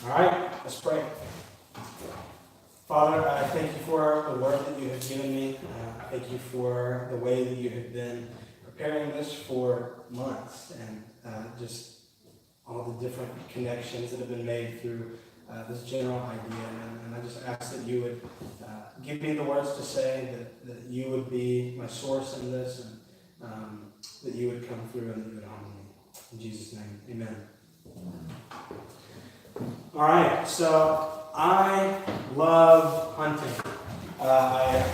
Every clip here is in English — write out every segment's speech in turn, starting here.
All right, let's pray. Father, I thank you for the word that you have given me. Thank you for the way that you have been preparing this for months and just all the different connections that have been made through this general idea. And I just ask that you would give me the words to say, that you would be my source in this, and that you would come through and that you would honor me. In Jesus' name, amen. All right, so I love hunting. I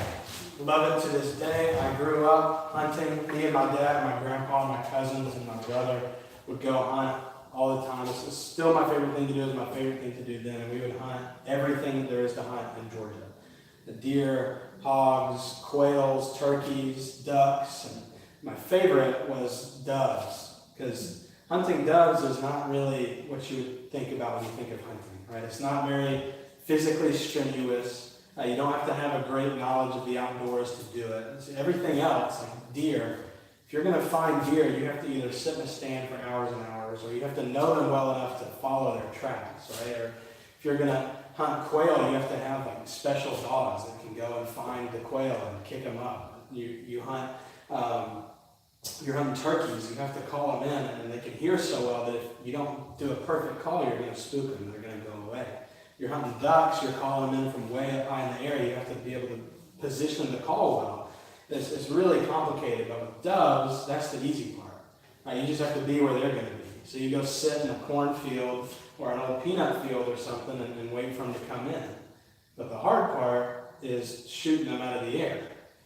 love it to this day. I grew up hunting. Me and my dad, my grandpa, my cousins, and my brother would go hunt all the time. It's still my favorite thing to do. It's my favorite thing to do then. And we would hunt everything there is to hunt in Georgia. The deer, hogs, quails, turkeys, ducks. And my favorite was doves, because hunting doves is not really what you would think about when you think of hunting, right? It's not very physically strenuous. You don't have to have a great knowledge of the outdoors to do it. See, everything else, like deer, if you're going to find deer, you have to either sit in a stand for hours and hours, or you have to know them well enough to follow their tracks, right? Or if you're going to hunt quail, you have to have like special dogs that can go and find the quail and kick them up. You hunt. You're hunting turkeys, you have to call them in, and they can hear so well that if you don't do a perfect call, you're going to spook them, they're going to go away. You're hunting ducks, you're calling them in from way up high in the air, you have to be able to position the call well. It's really complicated, but with doves, that's the easy part. Right? You just have to be where they're going to be. So you go sit in a cornfield or an old peanut field or something and wait for them to come in. But the hard part is shooting them out of the air.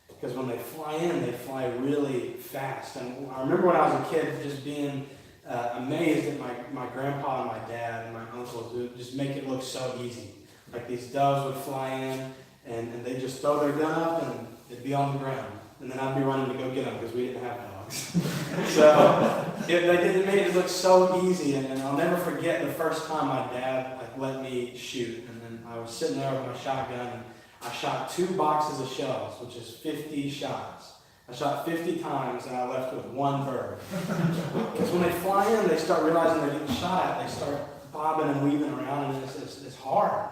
Because when they fly in, they fly really fast. And I remember when I was a kid just being amazed at my grandpa and my dad and my uncles who would just make it look so easy. Like these doves would fly in and they'd just throw their gun up and it'd be on the ground. And then I'd be running to go get them because we didn't have dogs. So it made it look so easy. And I'll never forget the first time my dad let me shoot. And then I was sitting there with my shotgun and I shot 2 boxes of shells, which is 50 shots. I shot 50 times and I left with 1 bird. Because when they fly in, they start realizing they're getting shot at. They start bobbing and weaving around, and it's hard.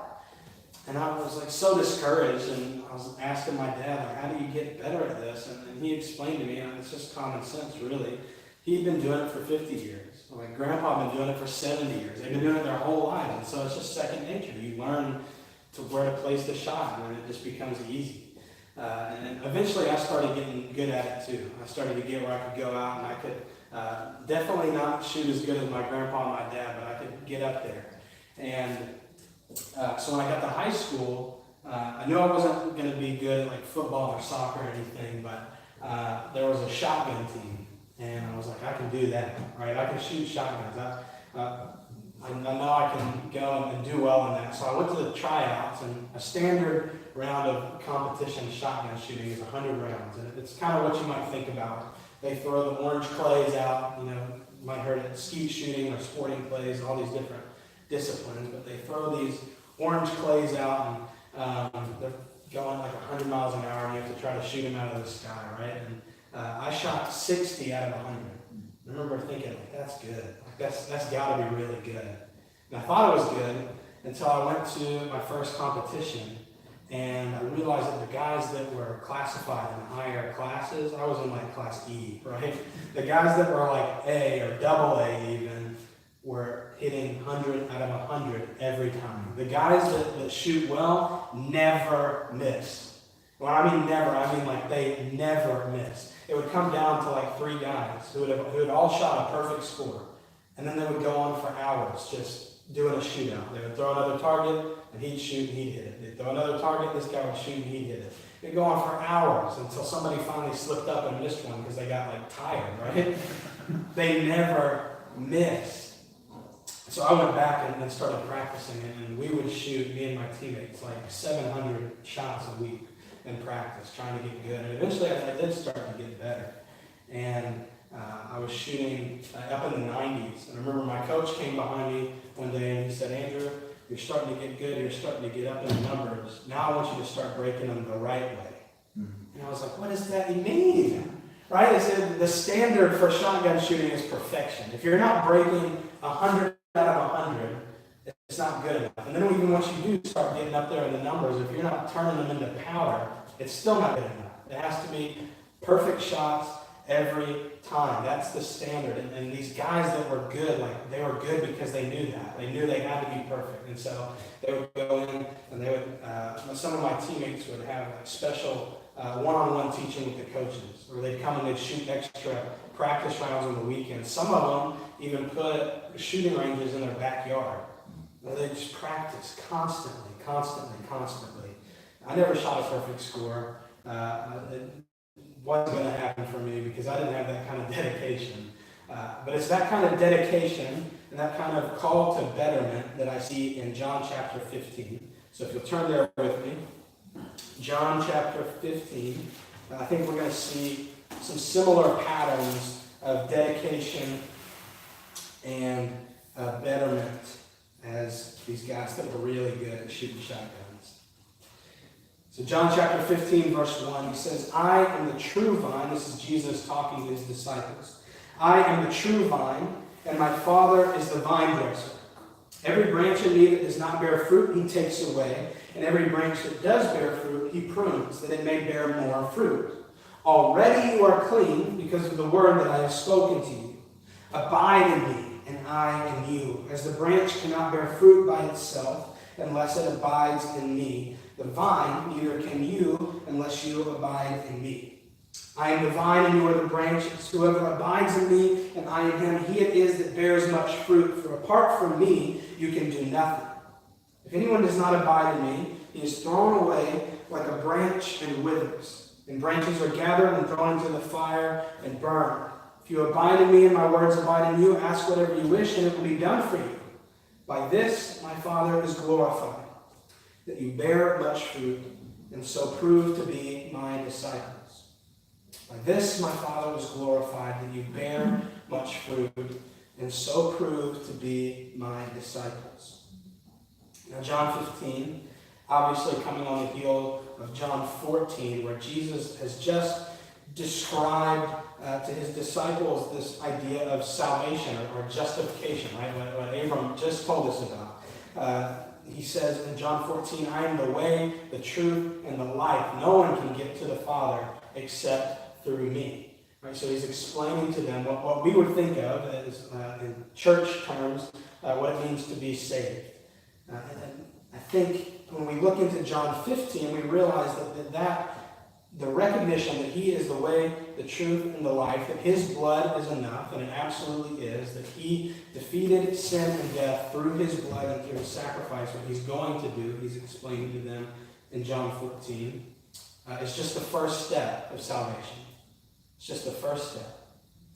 And I was like so discouraged, and I was asking my dad, like, how do you get better at this? And he explained to me, and it's just common sense, really. He'd been doing it for 50 years. My grandpa had been doing it for 70 years. They've been doing it their whole lives, and so it's just second nature. You learn to where to place the shot, and it just becomes easy. And eventually I started getting good at it too. I started to get where I could go out and I could definitely not shoot as good as my grandpa and my dad, but I could get up there. And so when I got to high school, I knew I wasn't going to be good at like football or soccer or anything, but there was a shotgun team, and I was like, I can do that, right? I can shoot shotguns. I know I can go and do well in that. So I went to the tryouts, and a standard round of competition shotgun shooting is 100 rounds. And it's kind of what you might think about. They throw the orange clays out, you might have heard it, skeet shooting or sporting clays, all these different disciplines, but they throw these orange clays out, and they're going like 100 miles an hour, and you have to try to shoot them out of the sky, right? And I shot 60 out of 100. I remember thinking, like, that's good. That's got to be really good. And I thought it was good until I went to my first competition, and I realized that the guys that were classified in higher classes, I was in like class E, right? The guys that were like A or double A even were hitting 100 out of 100 every time. The guys that shoot well never miss. When I mean never, I mean like they never miss. It would come down to like 3 guys who had all shot a perfect score. And then they would go on for hours just doing a shootout. They would throw another target, and he'd shoot, and he'd hit it. They'd throw another target, this guy would shoot, and he'd hit it. It'd go on for hours until somebody finally slipped up and missed one because they got like tired, right? They never missed. So I went back and started practicing it, and we would shoot, me and my teammates, like 700 shots a week in practice, trying to get good. And eventually I did start to get better. And I was shooting up in the 90s. And I remember my coach came behind me one day and he said, Andrew, you're starting to get good. You're starting to get up in the numbers. Now I want you to start breaking them the right way. Mm-hmm. And I was like, what does that mean? Right? It said the standard for shotgun shooting is perfection. If you're not breaking 100 out of 100, it's not good enough. And then even once you do start getting up there in the numbers, if you're not turning them into powder, it's still not good enough. It has to be perfect shots every time. That's the standard. And these guys that were good, like they were good because they knew that. They knew they had to be perfect. And so they would go in and they would, some of my teammates would have like special one-on-one teaching with the coaches, or they'd come and they'd shoot extra practice rounds on the weekend. Some of them even put shooting ranges in their backyard. They just practice constantly. I never shot a perfect score. It wasn't going to happen for me because I didn't have that kind of dedication. But it's that kind of dedication and that kind of call to betterment that I see in John chapter 15. So if you'll turn there with me, John chapter 15, I think we're going to see some similar patterns of dedication and betterment as these guys that were really good at shooting shotguns. So John chapter 15, verse 1, he says, I am the true vine. This is Jesus talking to his disciples. I am the true vine, and my Father is the vine dresser. Every branch in me that does not bear fruit, he takes away. And every branch that does bear fruit, he prunes, that it may bear more fruit. Already you are clean because of the word that I have spoken to you. Abide in me, and I in you. As the branch cannot bear fruit by itself unless it abides in me, the vine, neither can you unless you abide in me. I am the vine, and you are the branches. Whoever abides in me, and I in him, he it is that bears much fruit. For apart from me, you can do nothing. If anyone does not abide in me, he is thrown away like a branch and withers. And branches are gathered and thrown into the fire and burned. If you abide in me and my words abide in you, ask whatever you wish, and it will be done for you. By this my Father is glorified, that you bear much fruit, and so prove to be my disciples. By this my Father is glorified, that you bear much fruit, and so prove to be my disciples. Now John 15, obviously coming on the heel of John 14, where Jesus has just described to his disciples this idea of salvation or justification, right? What Abram just told us about. He says in John 14, I am the way, the truth, and the life. No one can get to the Father except through me. Right? So he's explaining to them what we would think of as, in church terms, what it means to be saved. And I think when we look into John 15, we realize that the recognition that he is the way, the truth, and the life, that his blood is enough, and it absolutely is, that he defeated sin and death through his blood and through his sacrifice, what he's going to do, he's explaining to them in John 14. It's just the first step of salvation. It's just the first step.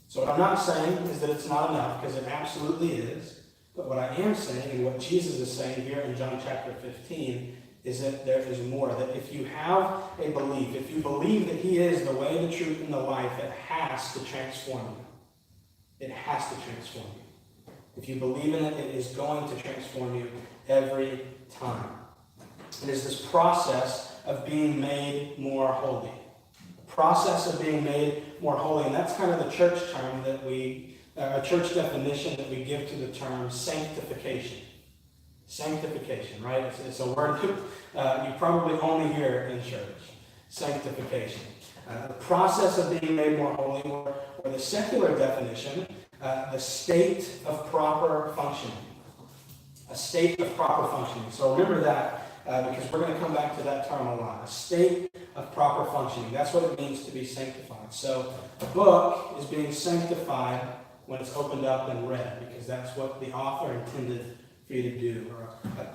So what I'm not saying is that it's not enough, because it absolutely is. But what I am saying, and what Jesus is saying here in John chapter 15, is that there is more. That if you have a belief, if you believe that he is the way, the truth, and the life, it has to transform you. It has to transform you. If you believe in it, it is going to transform you every time. It is this process of being made more holy. The process of being made more holy. And that's kind of the church term that a church definition that we give to the term sanctification. Sanctification, right? It's a word you probably only hear in church. Sanctification. The process of being made more holy, or the secular definition, the state of proper functioning. A state of proper functioning. So remember that because we're going to come back to that term a lot. A state of proper functioning. That's what it means to be sanctified. So a book is being sanctified when it's opened up and read, because that's what the author intended for you to do. Or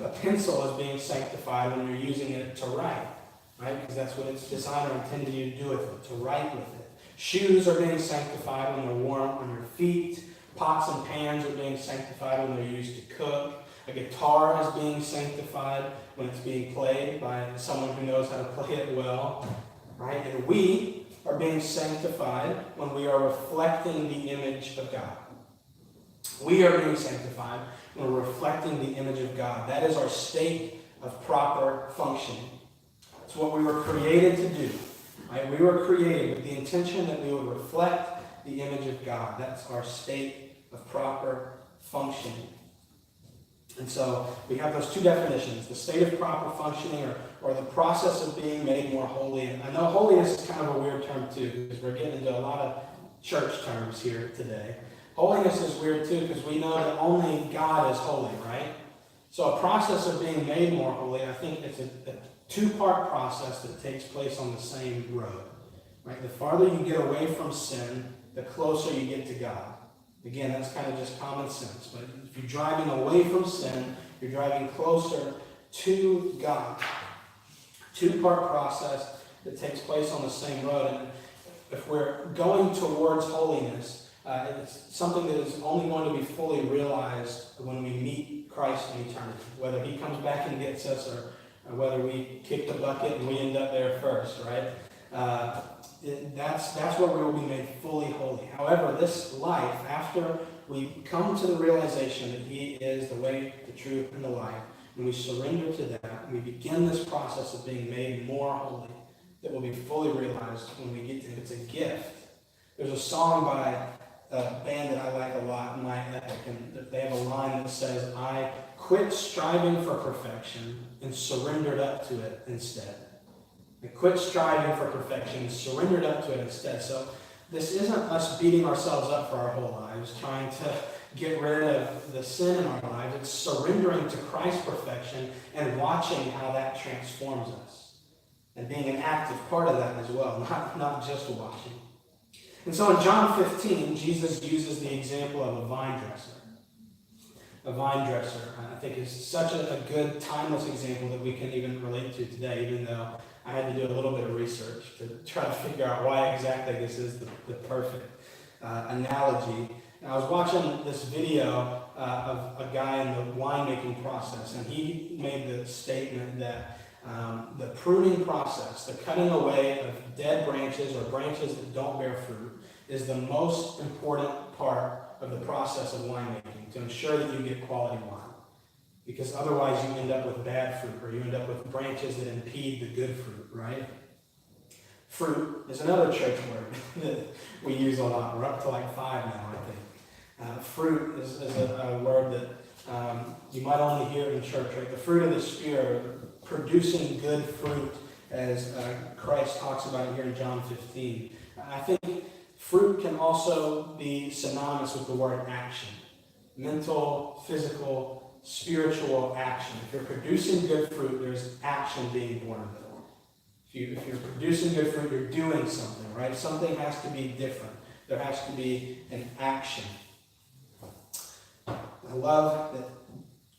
a pencil is being sanctified when you're using it to write, right? Because that's what its designer intended you to do with it, to write with it. Shoes are being sanctified when they're worn on your feet. Pots and pans are being sanctified when they're used to cook. A guitar is being sanctified when it's being played by someone who knows how to play it well, right? And we are being sanctified when we are reflecting the image of God. We are being sanctified when we're reflecting the image of God. That is our state of proper functioning. It's what we were created to do. Right? We were created with the intention that we would reflect the image of God. That's our state of proper functioning. And so we have those two definitions, the state of proper functioning or the process of being made more holy. And I know holiness is kind of a weird term too, because we're getting into a lot of church terms here today. Holiness is weird too, because we know that only God is holy, right? So a process of being made more holy, I think it's a two-part process that takes place on the same road. Right? The farther you get away from sin, the closer you get to God. Again, that's kind of just common sense. But if you're driving away from sin, you're driving closer to God. Two-part process that takes place on the same road. And if we're going towards holiness, it's something that is only going to be fully realized when we meet Christ in eternity. Whether he comes back and gets us or whether we kick the bucket and we end up there first, right? That's where we will be made fully holy. However, this life, after we come to the realization that he is the way, the truth, and the life, and we surrender to that, and we begin this process of being made more holy, that will be fully realized when we get to it. It's a gift. There's a song by a band that I like a lot, My Epic, and they have a line that says, I quit striving for perfection and surrendered up to it instead. I quit striving for perfection and surrendered up to it instead. So this isn't us beating ourselves up for our whole lives, trying to get rid of the sin in our lives. It's surrendering to Christ's perfection and watching how that transforms us. And being an active part of that as well, not just watching. And so in John 15, Jesus uses the example of a vine dresser. A vine dresser, I think, is such a good, timeless example that we can even relate to today, even though I had to do a little bit of research to try to figure out why exactly this is the perfect analogy. And I was watching this video of a guy in the winemaking process, and he made the statement that the pruning process, the cutting away of dead branches or branches that don't bear fruit, is the most important part of the process of winemaking to ensure that you get quality wine. Because otherwise you end up with bad fruit, or you end up with branches that impede the good fruit, right? Fruit is another church word that we use a lot. We're up to like 5 now, I think. Fruit is a word that you might only hear in church, right? The fruit of the Spirit, producing good fruit, as Christ talks about here in John 15. I think fruit can also be synonymous with the word action. Mental, physical, spiritual action. If you're producing good fruit, there's action being born of it. If you're producing good fruit, you're doing something, right? Something has to be different. There has to be an action. I love that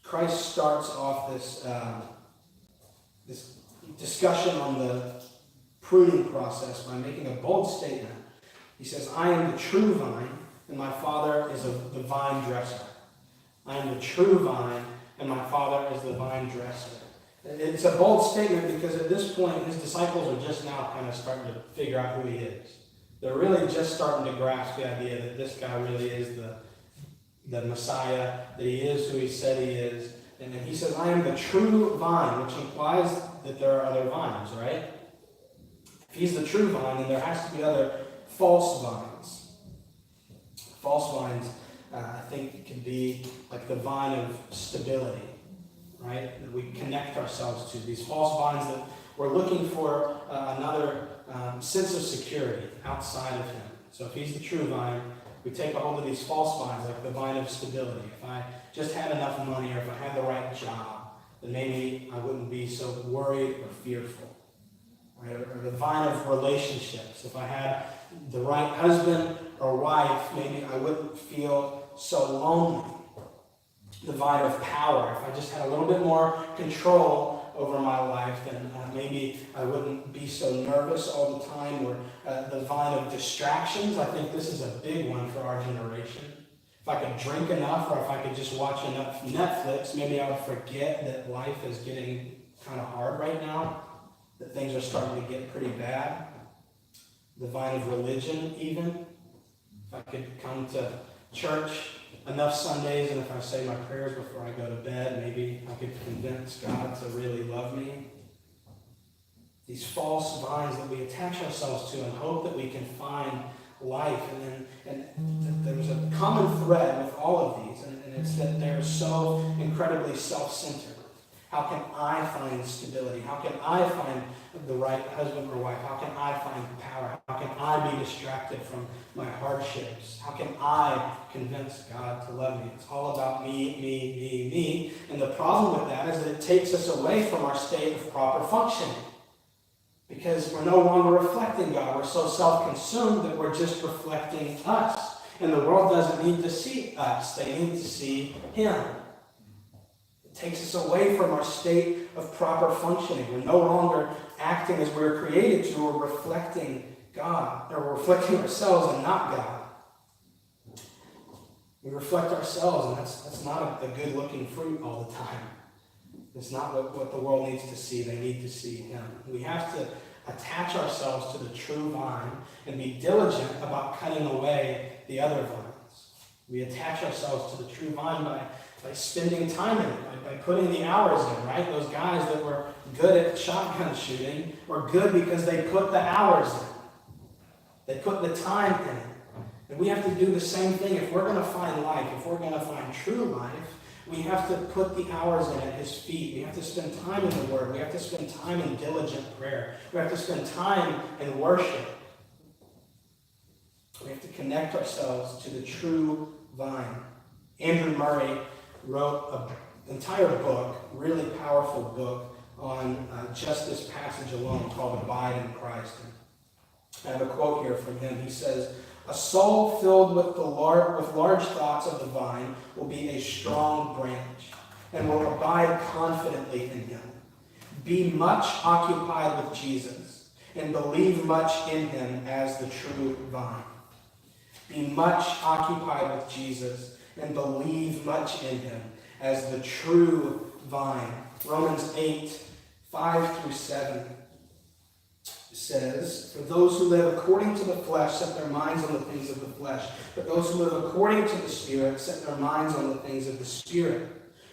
Christ starts off this discussion on the pruning process by making a bold statement. He says, I am the true vine, and my Father is the vine dresser. I am the true vine, and my Father is the vine dresser. It's a bold statement because at this point, his disciples are just now kind of starting to figure out who he is. They're really just starting to grasp the idea that this guy really is the Messiah, that he is who he said he is. And then he says, I am the true vine, which implies that there are other vines, right? If he's the true vine, then there has to be other false vines. False vines, I think, can be like the vine of stability, right? That we connect ourselves to. These false vines that we're looking for another sense of security outside of him. So if he's the true vine, we take a hold of these false vines, like the vine of stability. If I just had enough money, or if I had the right job, then maybe I wouldn't be so worried or fearful. Right? Or the vine of relationships. If I had the right husband or wife, maybe I wouldn't feel so lonely. The vine of power. If I just had a little bit more control over my life, then maybe I wouldn't be so nervous all the time. Or the vine of distractions. I think this is a big one for our generation. If I could drink enough, or if I could just watch enough Netflix, maybe I would forget that life is getting kind of hard right now, that things are starting to get pretty bad. The vine of religion, even. If I could come to church enough Sundays, and if I say my prayers before I go to bed, maybe I could convince God to really love me. These false vines that we attach ourselves to and hope that we can find life. And there's a common thread with all of these, and And it's that they're so incredibly self-centered. How can I find stability? How can I find the right husband or wife? How can I find power? How can I be distracted from my hardships? How can I convince God to love me? It's all about me, me, me, me. And the problem with that is that it takes us away from our state of proper functioning. Because we're no longer reflecting God. We're so self-consumed that we're just reflecting us. And the world doesn't need to see us. They need to see Him. It takes us away from our state of proper functioning. We're no longer acting as we were created to. We're reflecting God. Or we're reflecting ourselves and not God. We reflect ourselves, and that's not a good-looking fruit all the time. It's not what the world needs to see. They need to see Him. We have to attach ourselves to the true vine and be diligent about cutting away the other vines. We attach ourselves to the true vine by spending time in it, by putting the hours in, right? Those guys that were good at shotgun shooting were good because they put the hours in. They put the time in. And we have to do the same thing. If we're going to find life, if we're going to find true life, we have to put the hours in at His feet. We have to spend time in the Word. We have to spend time in diligent prayer. We have to spend time in worship. We have to connect ourselves to the true vine. Andrew Murray wrote an entire book, really powerful book, on just this passage alone called Abide in Christ. I have a quote here from him. He says, "A soul filled with large thoughts of the vine will be a strong branch and will abide confidently in Him. Be much occupied with Jesus and believe much in Him as the true vine." Be much occupied with Jesus and believe much in Him as the true vine. Romans 8, 5-7 says, "For those who live according to the flesh set their minds on the things of the flesh, but those who live according to the Spirit set their minds on the things of the Spirit.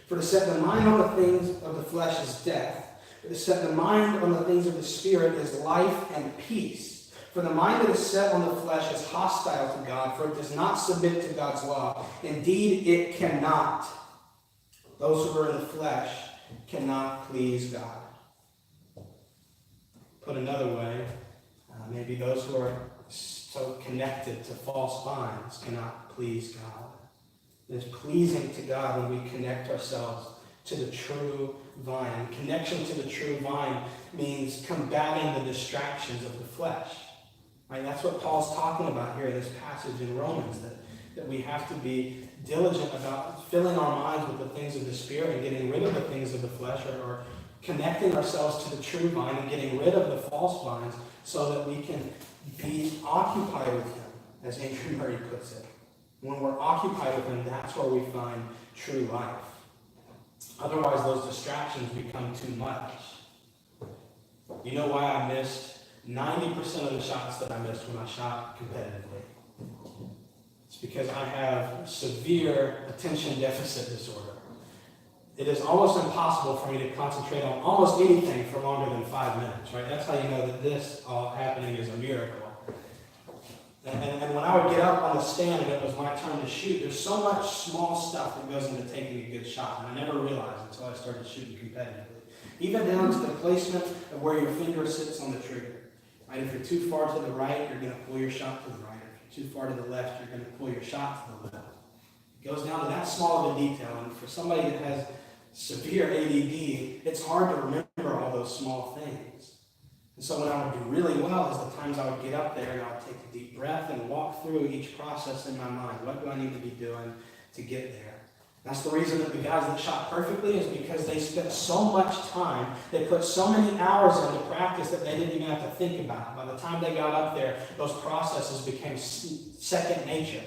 For to set the mind on the things of the flesh is death, but to set the mind on the things of the Spirit is life and peace. For the mind that is set on the flesh is hostile to God, for it does not submit to God's law. Indeed, it cannot. Those who are in the flesh cannot please God." Put another way, maybe those who are so connected to false vines cannot please God. It is pleasing to God when we connect ourselves to the true vine. And connection to the true vine means combating the distractions of the flesh. Right? That's what Paul's talking about here in this passage in Romans, that we have to be diligent about filling our minds with the things of the Spirit and getting rid of the things of the flesh, or connecting ourselves to the true vine and getting rid of the false vines so that we can be occupied with Him, as Andrew Murray puts it. When we're occupied with Him, that's where we find true life. Otherwise, those distractions become too much. You know why I missed 90% of the shots that I missed when I shot competitively? It's because I have severe attention deficit disorder. It is almost impossible for me to concentrate on almost anything for longer than 5 minutes, right? That's how you know that this all happening is a miracle. And when I would get up on the stand and it was my turn to shoot, there's so much small stuff that goes into taking a good shot, and I never realized until I started shooting competitively. Even down to the placement of where your finger sits on the trigger. Right? If you're too far to the right, you're going to pull your shot to the right. If you're too far to the left, you're going to pull your shot to the left. It goes down to that small of a detail, and for somebody that has severe ADD, it's hard to remember all those small things. And so what I would do really well is the times I would get up there and I would take a deep breath and walk through each process in my mind. What do I need to be doing to get there? That's the reason that the guys that shot perfectly is because they spent so much time, they put so many hours into practice that they didn't even have to think about it. By the time they got up there, those processes became second nature.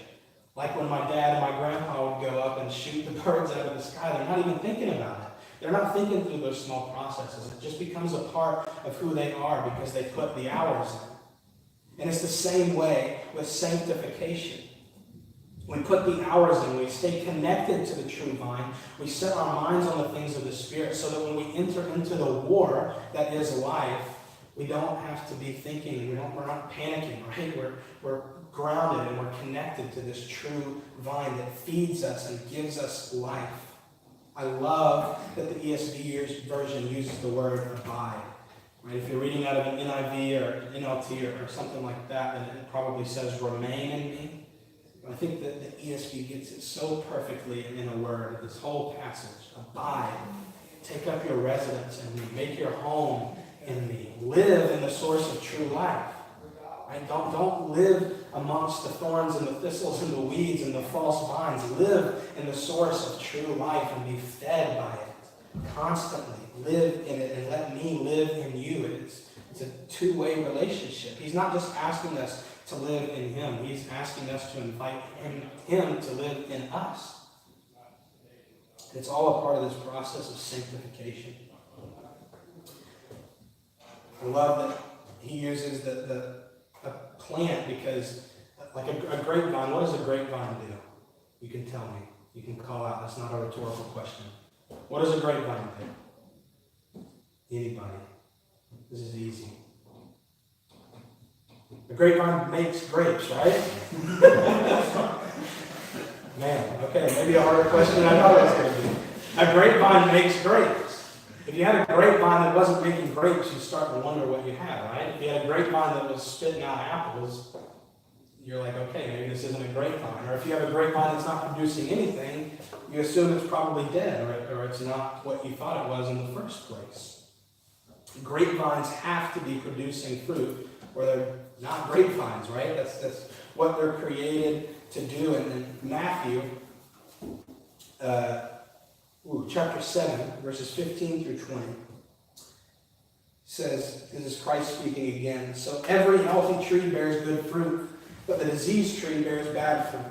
Like when my dad and my grandpa would go up and shoot the birds out of the sky, they're not even thinking about it. They're not thinking through those small processes. It just becomes a part of who they are because they put the hours in. And it's the same way with sanctification. We put the hours in. We stay connected to the true vine. We set our minds on the things of the Spirit so that when we enter into the war that is life, We don't have to be thinking, we're not panicking, right? We're grounded and we're connected to this true vine that feeds us and gives us life. I love that the ESV version uses the word abide. Right? If you're reading out of an NIV or an NLT or something like that, then it probably says remain in me. I think that the ESV gets it so perfectly in a word, this whole passage. Abide. Take up your residence in me. Make your home in me. Live in the source of true life. Right? Don't live amongst the thorns and the thistles and the weeds and the false vines. Live in the source of true life and be fed by it. Constantly live in it and let me live in you. It's a two-way relationship. He's not just asking us to live in him. He's asking us to invite him to live in us. It's all a part of this process of sanctification. I love that he uses a plant because, like a grapevine, what does a grapevine do? You can tell me. You can call out. That's not a rhetorical question. What does a grapevine do? Anybody. This is easy. A grapevine makes grapes, right? Man, okay, maybe a harder question than I thought it was going to be. A grapevine makes grapes. If you had a grapevine that wasn't making grapes, you'd start to wonder what you had, right? If you had a grapevine that was spitting out apples, you're like, okay, maybe this isn't a grapevine. Or if you have a grapevine that's not producing anything, you assume it's probably dead, or it's not what you thought it was in the first place. Grapevines have to be producing fruit, or they're not grapevines, right? That's what they're created to do. And in Matthew, chapter 7, verses 15 through 20, says, this is Christ speaking again, so every healthy tree bears good fruit, but the diseased tree bears bad fruit.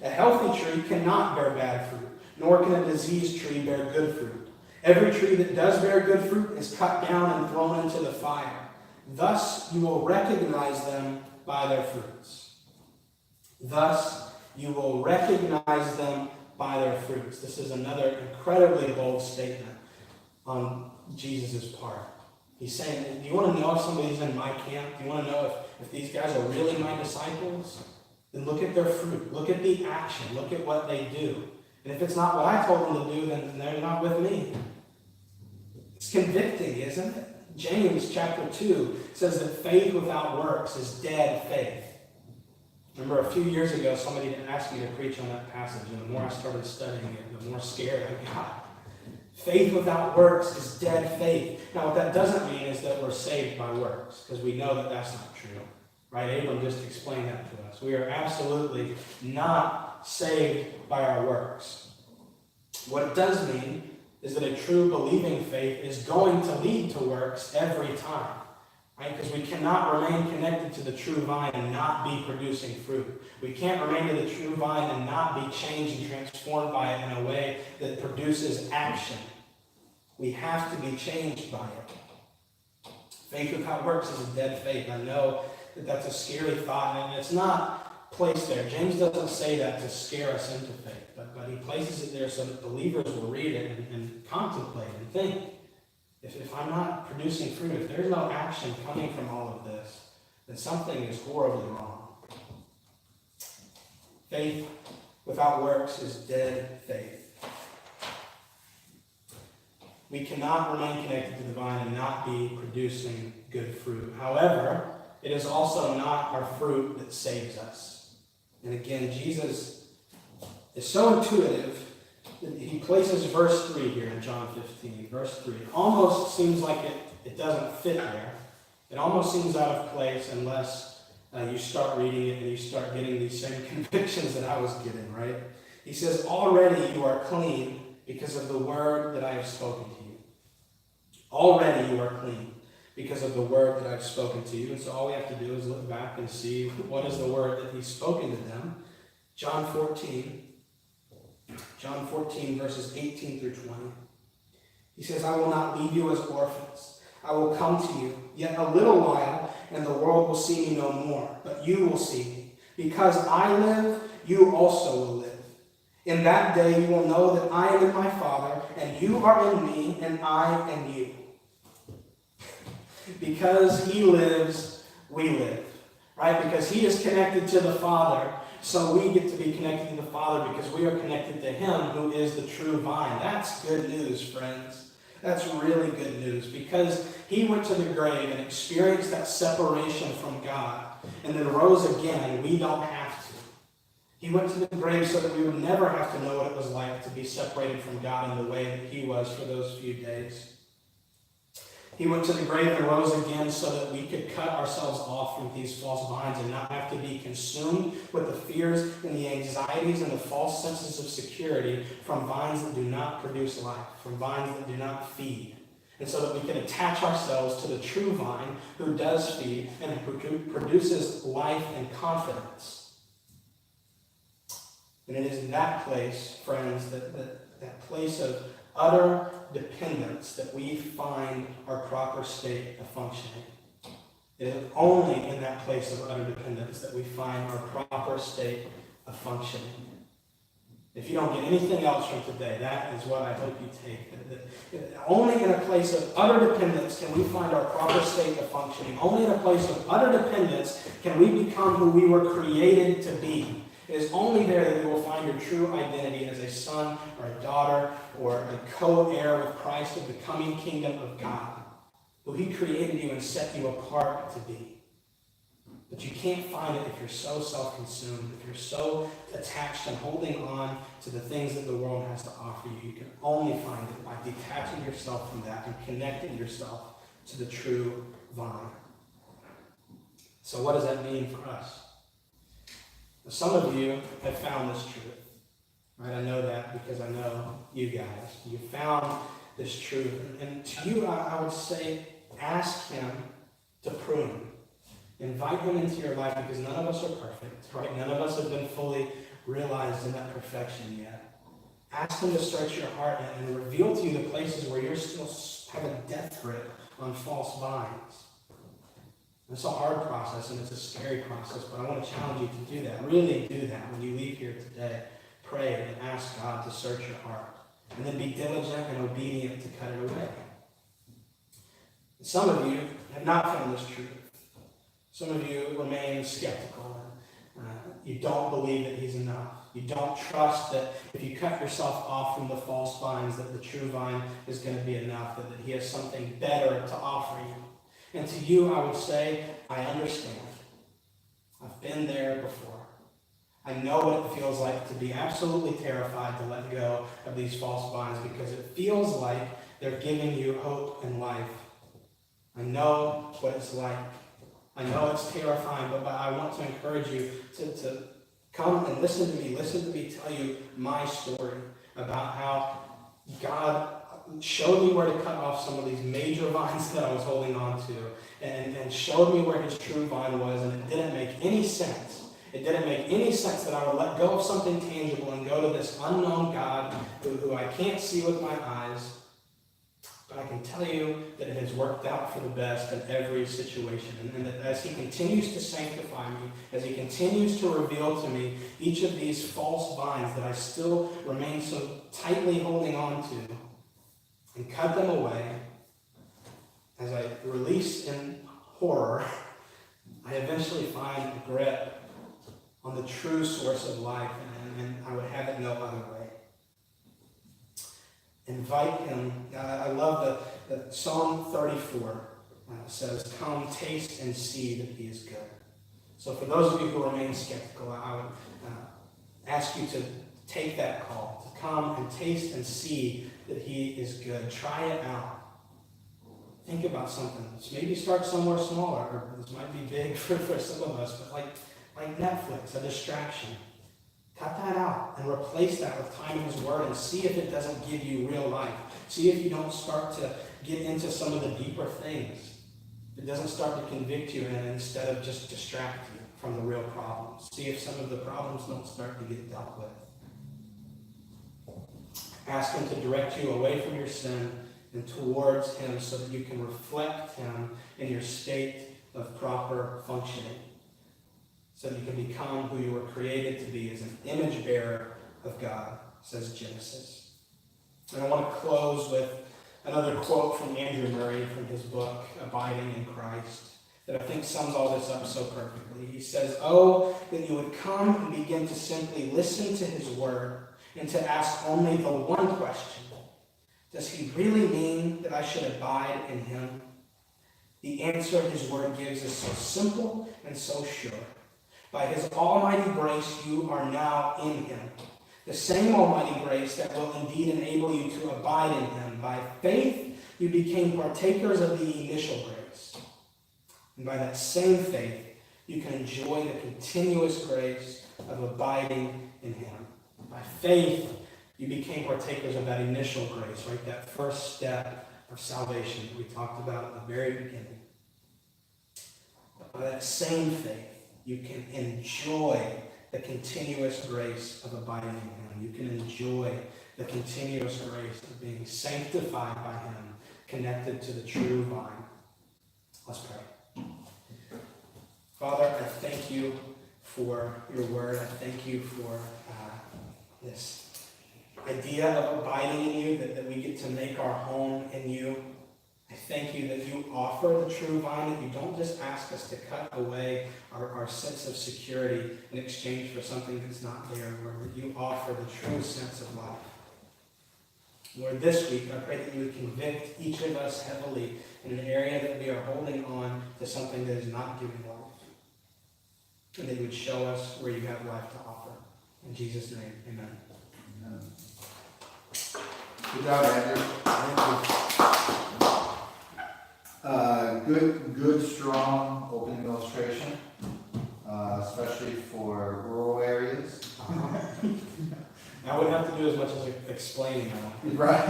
A healthy tree cannot bear bad fruit, nor can a diseased tree bear good fruit. Every tree that does bear good fruit is cut down and thrown into the fire. Thus you will recognize them by their fruits. Thus you will recognize them by their fruits. This is another incredibly bold statement on Jesus' part. He's saying, do you want to know if somebody's in my camp? Do you want to know if these guys are really my disciples? Then look at their fruit. Look at the action. Look at what they do. And if it's not what I told them to do, then they're not with me. It's convicting, isn't it? James chapter 2 says that faith without works is dead faith. Remember a few years ago, somebody asked me to preach on that passage, and the more I started studying it, the more scared I got. Faith without works is dead faith. Now, what that doesn't mean is that we're saved by works, because we know that that's not true. Right? Abram just explained that to us. We are absolutely not saved by our works. What it does mean is that a true believing faith is going to lead to works every time. Right? Because we cannot remain connected to the true vine and not be producing fruit. We can't remain to the true vine and not be changed and transformed by it in a way that produces action. We have to be changed by it. Faith without works is a dead faith. I know that that's a scary thought, and it's not placed there. James doesn't say that to scare us into faith, but he places it there so that believers will read it and contemplate and think. If I'm not producing fruit, if there's no action coming from all of this, then something is horribly wrong. Faith without works is dead faith. We cannot remain connected to the vine and not be producing good fruit. However, it is also not our fruit that saves us. And again, Jesus is so intuitive that he places verse 3 here in John 15. Verse 3. It almost seems like it doesn't fit there. It almost seems out of place unless you start reading it and you start getting these same convictions that I was getting, right? He says, already you are clean because of the word that I have spoken to you. Already you are clean because of the word that I've spoken to you. And so all we have to do is look back and see what is the word that he's spoken to them. John 14, verses 18 through 20. He says, I will not leave you as orphans. I will come to you. Yet a little while, and the world will see me no more. But you will see me. Because I live, you also will live. In that day you will know that I am in my Father, and you are in me, and I in you. Because he lives, we live. Right? Because he is connected to the Father, so we get to be connected to the Father because we are connected to him who is the true vine. That's good news, friends. That's really good news because he went to the grave and experienced that separation from God and then rose again. We don't have to. He went to the grave so that we would never have to know what it was like to be separated from God in the way that he was for those few days. He went to the grave and rose again so that we could cut ourselves off from these false vines and not have to be consumed with the fears and the anxieties and the false senses of security from vines that do not produce life, from vines that do not feed. And so that we can attach ourselves to the true vine who does feed and who produces life and confidence. And it is in that place, friends, that place of utter dependence that we find our proper state of functioning. It is only in that place of utter dependence that we find our proper state of functioning. If you don't get anything else from today, that is what I hope you take. Only in a place of utter dependence can we find our proper state of functioning. Only in a place of utter dependence can we become who we were created to be. It is only there that you will find your true identity as a son or a daughter or a co-heir with Christ of the coming kingdom of God, who he created you and set you apart to be. But you can't find it if you're so self-consumed, if you're so attached and holding on to the things that the world has to offer you. You can only find it by detaching yourself from that and connecting yourself to the true vine. So what does that mean for us? Some of you have found this truth, right? I know that because I know you guys. You found this truth. And to you, I would say, ask him to prune. Invite him into your life because none of us are perfect, right? None of us have been fully realized in that perfection yet. Ask him to search your heart and reveal to you the places where you're still have a death grip on false vines. It's a hard process and it's a scary process, but I want to challenge you to do that. Really do that when you leave here today. Pray and ask God to search your heart. And then be diligent and obedient to cut it away. Some of you have not found this truth. Some of you remain skeptical. You don't believe that he's enough. You don't trust that if you cut yourself off from the false vines, that the true vine is going to be enough, that he has something better to offer you. And to you, I would say, I understand. I've been there before. I know what it feels like to be absolutely terrified to let go of these false vines because it feels like they're giving you hope and life. I know what it's like. I know it's terrifying, but I want to encourage you to come and listen to me tell you my story about how God showed me where to cut off some of these major vines that I was holding on to and showed me where his true vine was, and it didn't make any sense. It didn't make any sense that I would let go of something tangible and go to this unknown God who I can't see with my eyes. But I can tell you that it has worked out for the best in every situation. And that as he continues to sanctify me, as he continues to reveal to me each of these false vines that I still remain so tightly holding on to, and cut them away, as I release in horror, I eventually find a grip on the true source of life, and I would have it no other way. Invite him. I love the Psalm 34 says, "Come, taste and see that he is good." So for those of you who remain skeptical, I would ask you to take that call, to come and taste and see that he is good. Try it out. Think about something. Maybe start somewhere smaller, or this might be big for some of us, but like Netflix, a distraction. Cut that out and replace that with time in his word and see if it doesn't give you real life. See if you don't start to get into some of the deeper things. It doesn't start to convict you and instead of just distract you from the real problems. See if some of the problems don't start to get dealt with. Ask him to direct you away from your sin and towards him so that you can reflect him in your state of proper functioning. So that you can become who you were created to be as an image bearer of God, says Genesis. And I want to close with another quote from Andrew Murray from his book, Abiding in Christ, that I think sums all this up so perfectly. He says, "Oh, that you would come and begin to simply listen to his word and to ask only the one question. Does he really mean that I should abide in him? The answer his word gives is so simple and so sure. By his almighty grace, you are now in him. The same almighty grace that will indeed enable you to abide in him. By faith, you became partakers of the initial grace. And by that same faith, you can enjoy the continuous grace of abiding in him. By faith, you became partakers of that initial grace, right? That first step of salvation that we talked about at the very beginning. But by that same faith, you can enjoy the continuous grace of abiding in him. You can enjoy the continuous grace of being sanctified by him, connected to the true vine. Let's pray. Father, I thank you for your word. I thank you for this idea of abiding in you, that we get to make our home in you. I thank you that you offer the true vine, that you don't just ask us to cut away our sense of security in exchange for something that's not there, Lord. You offer the true sense of life. Lord, this week, I pray that you would convict each of us heavily in an area that we are holding on to something that is not giving life. And that you would show us where you have life to offer. In Jesus' name, amen. Amen. Good job, Andrew. Good, strong opening illustration, especially for rural areas. I wouldn't have to do as much as explaining. Right.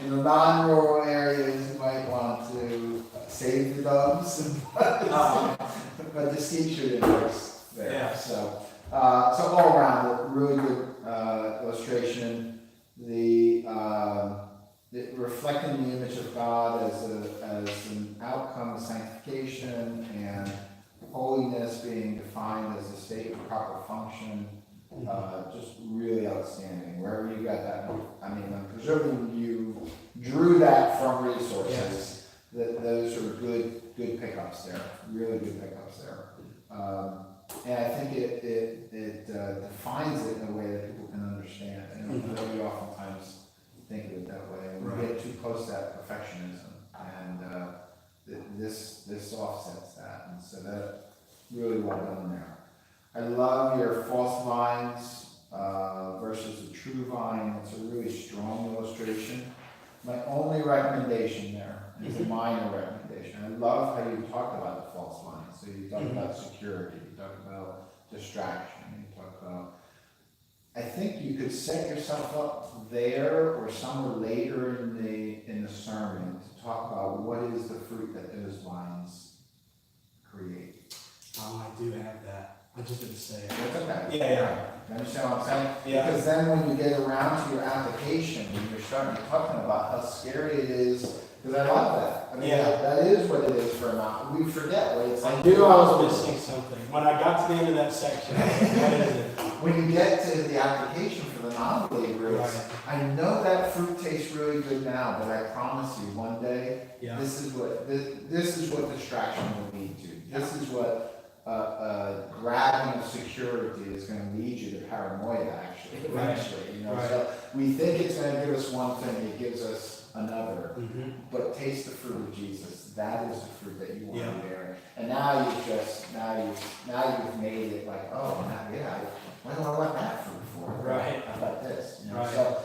In the non-rural areas, you might want to save the doves, but the seed should works there. Yeah. So all around, really good illustration. The reflecting the image of God as an outcome of sanctification and holiness being defined as a state of proper function, just really outstanding. Wherever you got that, I mean, I'm presuming you drew that from resources. Yes. Those are good pickups there, really good pickups there. And I think it defines it in a way that people can understand. And we oftentimes think of it that way. And we get too close to that perfectionism. And this offsets that. And so that really well done there. I love your false vines versus the true vine. It's a really strong illustration. My only recommendation there is a minor recommendation. I love how you talked about the false vines. So you talk about security, you talk about distraction, you talk about. I think you could set yourself up there or somewhere later in the sermon to talk about what is the fruit that those vines create. Oh, I do have that. I just didn't say it. That's okay. Yeah. You understand what I'm saying? Yeah. Because then when you get around to your application, when you're starting talking about how scary it is, because I love that. I mean, that is what it is for a mountain. We forget what it's like. I knew I was missing something. When I got to the end of that section, I was like, what is it? When you get to the application for the non-believers, Right. I know that fruit tastes really good now, but I promise you, one day, this is what distraction will lead to. This is what grabbing of security is going to lead you to paranoia, actually, eventually. You know, so we think it's going to give us one thing, it gives us another. But taste the fruit of Jesus. That is the fruit that you want to bear. And now you've made it like, oh, what do I want that fruit for? Right. How about this? You know? Right. So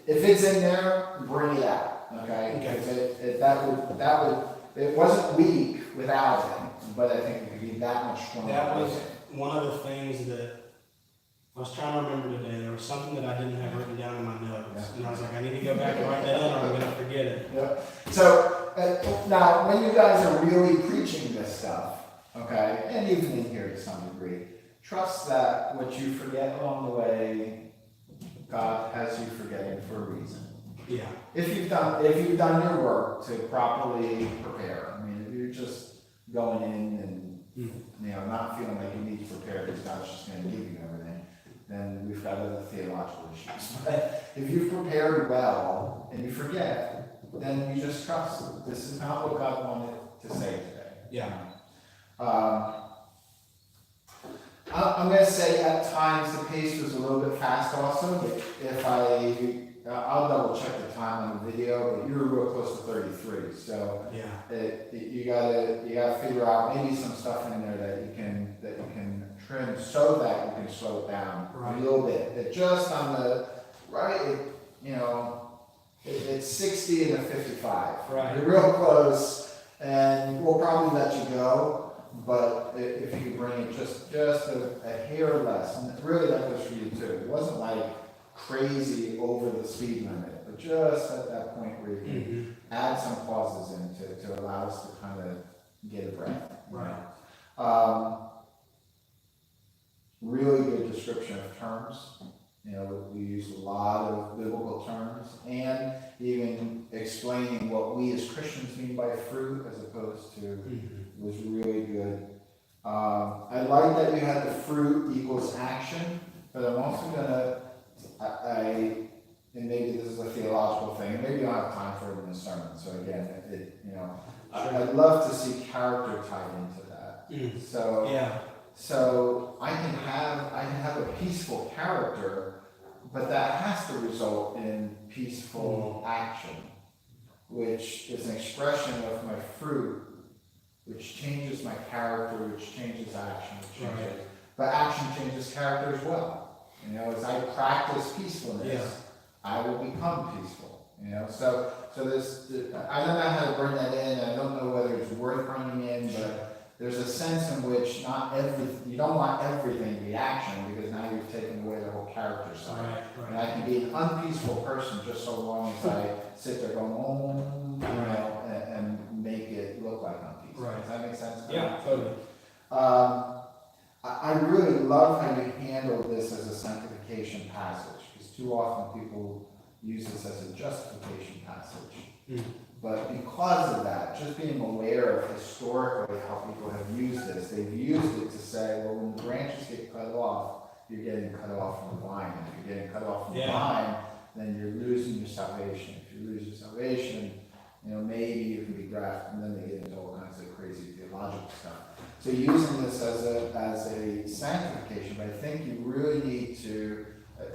if it's in there, bring it out. Okay. Because that would it wasn't weak without it, but I think it could be that much stronger. That was one of the things that I was trying to remember today. There was something that I didn't have written down in my notes. And I was like, I need to go back and write that in or I'm going to forget it. So now, when you guys are really preaching this stuff, okay, and even in here to some degree, trust that what you forget along the way, God has you forgetting for a reason. Yeah. If you've done your work to properly prepare, I mean, if you're just going in and not feeling like you need to prepare because God's just going to give you everything, then we've got other theological issues. But if you've prepared well and you forget, then you just trust. This is not what God wanted to say today. Yeah. I'm going to say at times the pace was a little bit fast also. If I'll double check the time on the video, but you were real close to 33. So Yeah. you gotta figure out maybe some stuff in there that you can trim so that you can slow it down a little bit. It just on the right, it's 60 and a 55. Right. You're real close, and we'll probably let you go. But if you bring it just a hair less, and really that goes for you too. It wasn't like crazy over the speed limit, but just at that point where you can add some pauses in to allow us to kind of get a breath. Right. Really good description of terms. We use a lot of biblical terms, and even explaining what we as Christians mean by fruit as opposed to was really good. I like that you had the fruit equals action, but I'm also gonna, and maybe this is a theological thing, and maybe you don't have time for it in the sermon. So again, I'd love to see character tied into that. So I can have a peaceful character, but that has to result in peaceful action, which is an expression of my fruit, which changes my character, which changes action, but action changes character as well. As I practice peacefulness, I will become peaceful. So this, I don't know how to bring that in. I don't know whether it's worth bringing in, but there's a sense in which you don't want everything to be action, because now you've taken away the whole character side. Right. And I can be an unpeaceful person just so long as I sit there going, and make it look like I'm peaceful. Right. Does that make sense? Yeah, totally. I really love how you handle this as a sanctification passage, because too often people use this as a justification passage. But because of that, just being aware of historically how people have used this, they've used it to say, well, when the branches get cut off, you're getting cut off from the vine. If you're getting cut off from the vine, then you're losing your salvation. If you lose your salvation, maybe you can be grafted, and then they get into all kinds of crazy theological stuff. So using this as a sanctification, but I think you really need to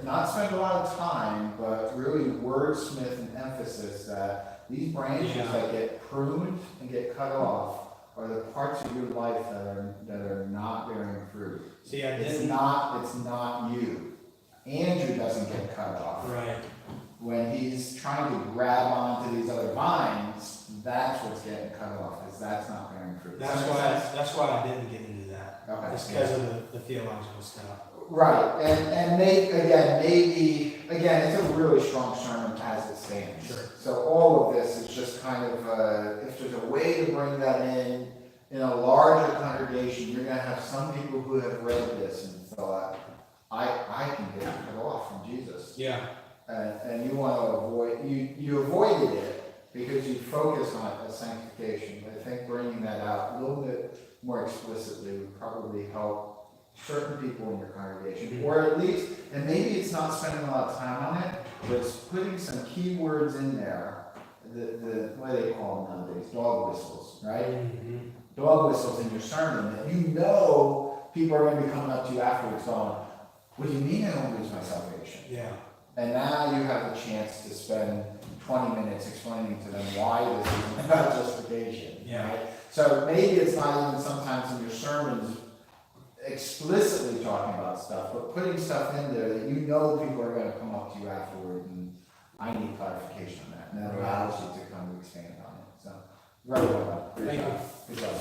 not spend a lot of time, but really wordsmith and emphasis that these branches that get pruned and get cut off are the parts of your life that are not bearing fruit. See, it's not you. Andrew doesn't get cut off. Right. When he's trying to grab onto these other vines, that's what's getting cut off, because that's not bearing fruit. That's why I didn't get into that. Okay. It's because of the theological stuff. Right, and maybe it's a really strong sermon as it stands. Sure. So all of this is just kind of, if there's a way to bring that in a larger congregation, you're going to have some people who have read this and thought, I can get cut off from Jesus. Yeah. And you want to avoid, you avoided it because you focused on it as sanctification. But I think bringing that out a little bit more explicitly would probably help certain people in your congregation, or at least, and maybe it's not spending a lot of time on it, but it's putting some keywords in there, what do they call them nowadays? Dog whistles, right? Dog whistles in your sermon that people are going to be coming up to you afterwards going, what do you mean I don't lose my salvation? Yeah. And now you have the chance to spend 20 minutes explaining to them why this is about justification. Yeah. Right? So maybe it's not even sometimes in your sermons explicitly talking about stuff, but putting stuff in there that people are going to come up to you afterward and I need clarification on that. And that allows you to kind of expand on it. So, very well done. Great job. Good job.